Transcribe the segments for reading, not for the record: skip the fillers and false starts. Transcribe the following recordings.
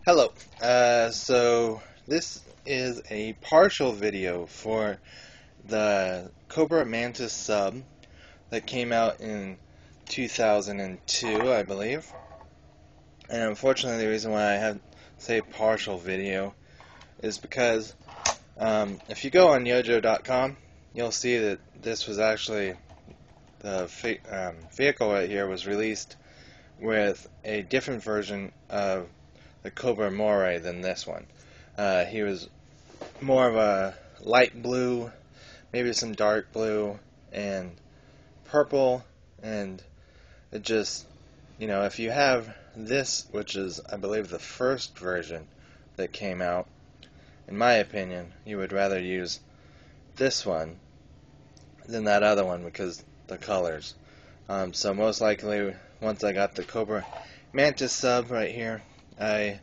Hello. So this is a partial video for the Cobra Mantis sub that came out in 2002, I believe. And unfortunately, the reason why I have say partial video is because if you go on G.I.Joe.com, you'll see that this was actually the vehicle right here was released with a different version of the Cobra Moray than this one. He was more of a light blue, maybe some dark blue, and purple, and it just, if you have this, which is, I believe, the first version that came out, in my opinion, you would rather use this one than that other one because the colors. So most likely, once I got the Cobra Mantis sub right here, I,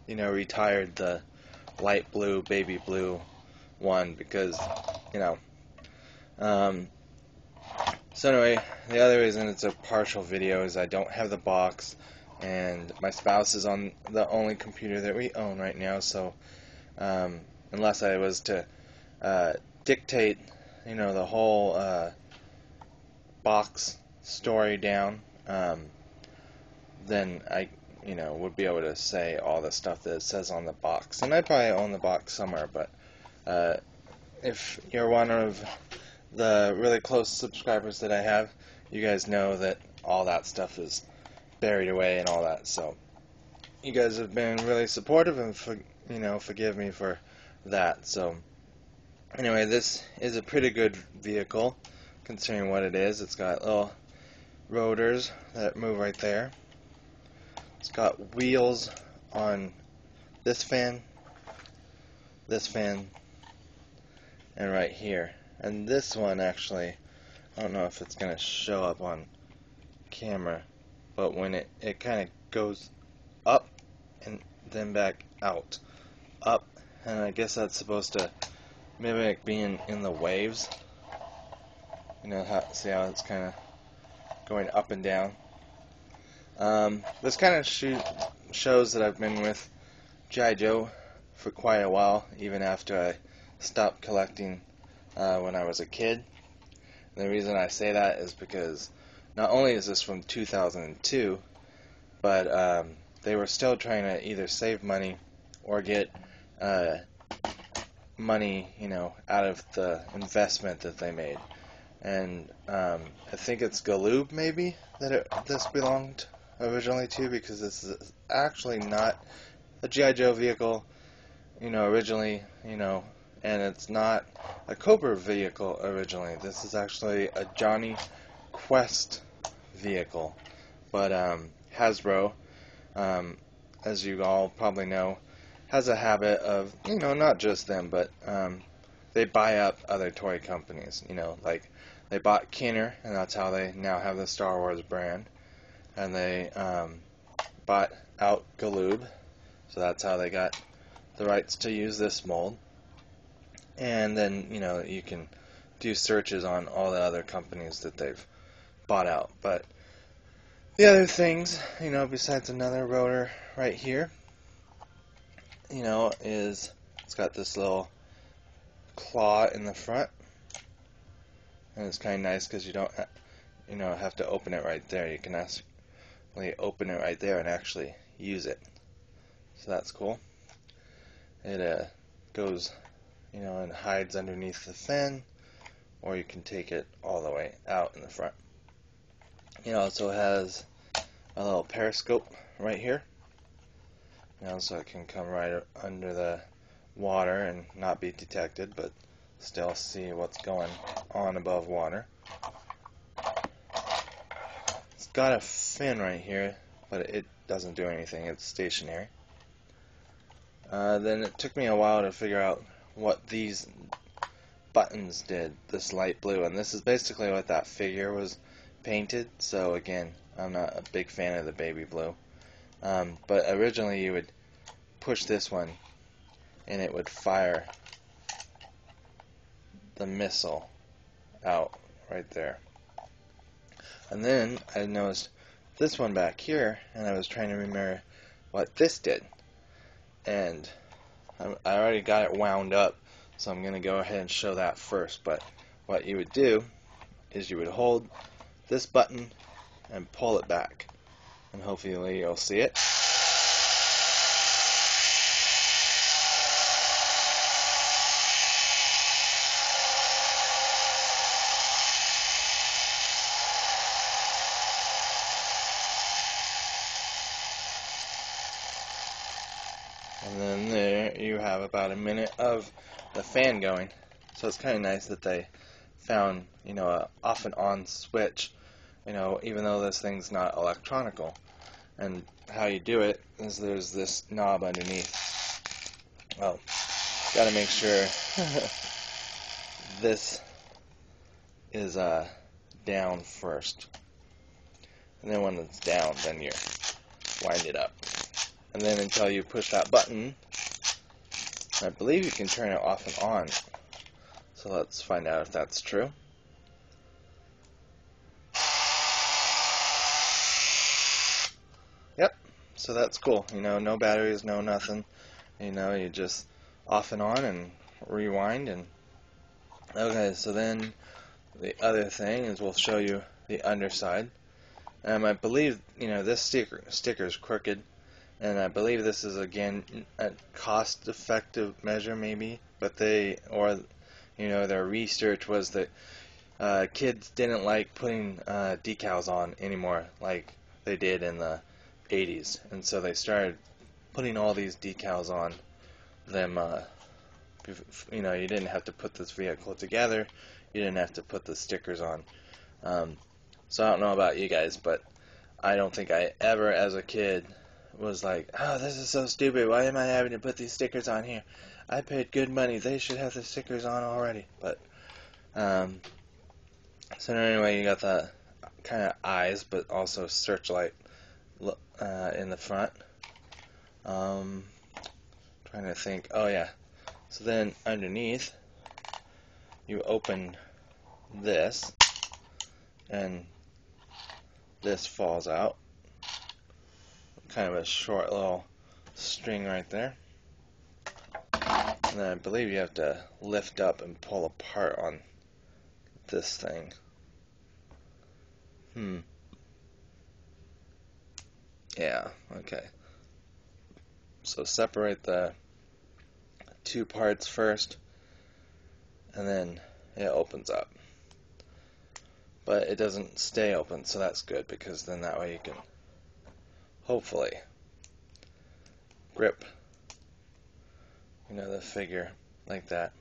retired the light blue, baby blue one because, you know. Um, so anyway, the other reason it's a partial video is I don't have the box, and my spouse is on the only computer that we own right now. So unless I was to dictate, the whole box story down, then I, would be able to say all the stuff that it says on the box. And I probably own the box somewhere, but if you're one of the really close subscribers that I have, you guys know that all that stuff is buried away and all that. So you guys have been really supportive and forgive me for that. So anyway, this is a pretty good vehicle considering what it is. It's got little rotors that move right there. It's got wheels on this fan, and right here. And this one actually, I don't know if it's going to show up on camera, but when it kind of goes up and then back out. Up, and I guess that's supposed to mimic being in the waves. See how it's kind of going up and down. This kind of shows that I've been with G.I. Joe for quite a while, even after I stopped collecting when I was a kid. And the reason I say that is because not only is this from 2002, but they were still trying to either save money or get money, out of the investment that they made. And I think it's Galoob maybe that this belonged originally to, because this is actually not a G.I. Joe vehicle, originally, and it's not a Cobra vehicle originally. This is actually a Johnny Quest vehicle. But Hasbro, as you all probably know, has a habit of, not just them, but they buy up other toy companies. Like they bought Kenner, and that's how they now have the Star Wars brand. And they bought out Galoob, so that's how they got the rights to use this mold. And then, you can do searches on all the other companies that they've bought out. But the other things, besides another rotor right here, is it's got this little claw in the front. And it's kind of nice because you don't, have to open it right there. You can actually open it right there and actually use it. So that's cool. It goes, and hides underneath the fin, or you can take it all the way out in the front. It also has a little periscope right here, so it can come right under the water and not be detected, but still see what's going on above water. It's got a fin right here, but it doesn't do anything. It's stationary. Then it took me a while to figure out what these buttons did, this light blue, and this is basically what that figure was painted. So again, I'm not a big fan of the baby blue, but originally you would push this one and it would fire the missile out right there. And then I noticed this one back here, and I was trying to remember what this did. and I already got it wound up, so I'm going to go ahead and show that first. But what you would do is you would hold this button and pull it back, and hopefully you'll see it. And then there you have about a minute of the fan going. So it's kind of nice that they found, a off and on switch, even though this thing's not electronical. And how you do it is there's this knob underneath. Well, gotta make sure this is down first. And then when it's down, then you wind it up. And then until you push that button, I believe you can turn it off and on. So let's find out if that's true. Yep, so that's cool. No batteries, no nothing. You just off and on and rewind. And okay, so then the other thing is we'll show you the underside. I believe, this sticker is crooked. And I believe this is, again, a cost-effective measure, maybe. But their research was that kids didn't like putting decals on anymore like they did in the 80s. And so they started putting all these decals on them. You didn't have to put this vehicle together. You didn't have to put the stickers on. So I don't know about you guys, but I don't think I ever, as a kid, was like, oh, this is so stupid, why am I having to put these stickers on here? I paid good money, they should have the stickers on already. But so anyway, you got the kind of eyes, but also searchlight in the front. Trying to think, oh yeah, so then underneath you open this and this falls out. Kind of a short little string right there. And then I believe you have to lift up and pull apart on this thing. Yeah, okay. So separate the two parts first, and then it opens up. But it doesn't stay open, so that's good, because then that way you can hopefully grip the figure like that.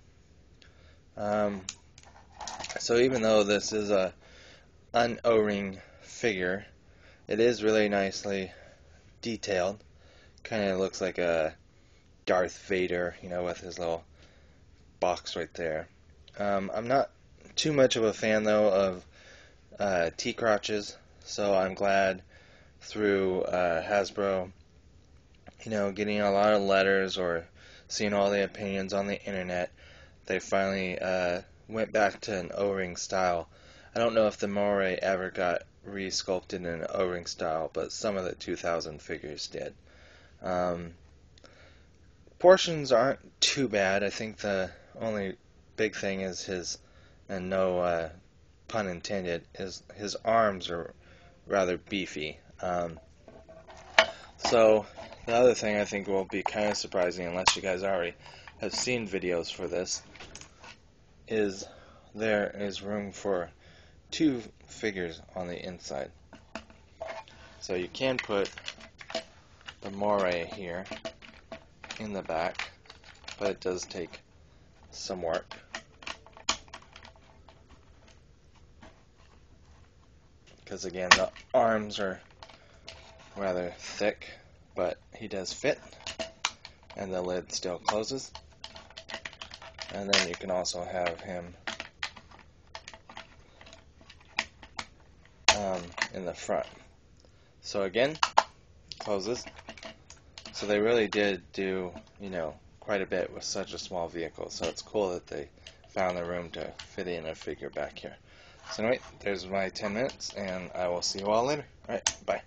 So even though this is a un-O-ring figure, it is really nicely detailed. Kind of looks like a Darth Vader, with his little box right there. I'm not too much of a fan though of T-crotches, so I'm glad through Hasbro, getting a lot of letters or seeing all the opinions on the internet, they finally went back to an O-ring style. I don't know if the Moray ever got re-sculpted in an O-ring style, but some of the 2000 figures did. Portions aren't too bad. I think the only big thing is his, and no pun intended, is his arms are rather beefy. So the other thing I think will be kind of surprising, unless you guys already have seen videos for this, is there is room for two figures on the inside. So you can put the Moray here in the back, but it does take some work. Because again, the arms are rather thick, but he does fit, and the lid still closes. And then you can also have him in the front. So again, closes. So they really did do, quite a bit with such a small vehicle. So it's cool that they found the room to fit in a figure back here. So anyway, there's my 10 minutes, and I will see you all later. Alright, bye.